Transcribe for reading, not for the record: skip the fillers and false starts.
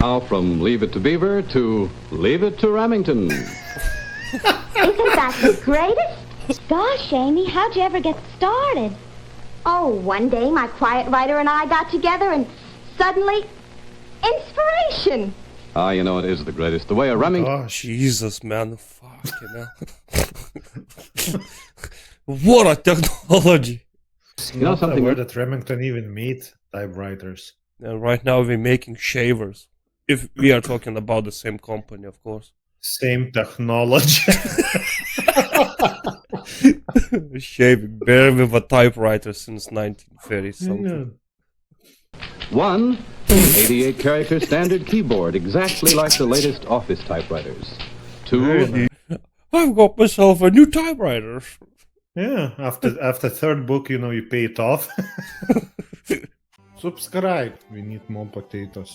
Now from Leave It to Beaver to Leave It to Remington. Isn't that the greatest? Gosh, Amy, how'd you ever get started? Oh, one day my quiet writer and I got together and suddenly, inspiration. Ah, you know, it is the greatest. The way a Remington... Oh, Jesus, man. Fucking hell. What a technology. You know something? Where did Remington even meet typewriters? And right now we're making shavers. If we are talking about the same company, of course. Same technology. Shaving, barely with a typewriter since 1930 something. One, 88-character standard keyboard, exactly like the latest office typewriters. Two, I've got myself a new typewriter. Yeah, after third book, you know, you pay it off. Subscribe. We need more potatoes.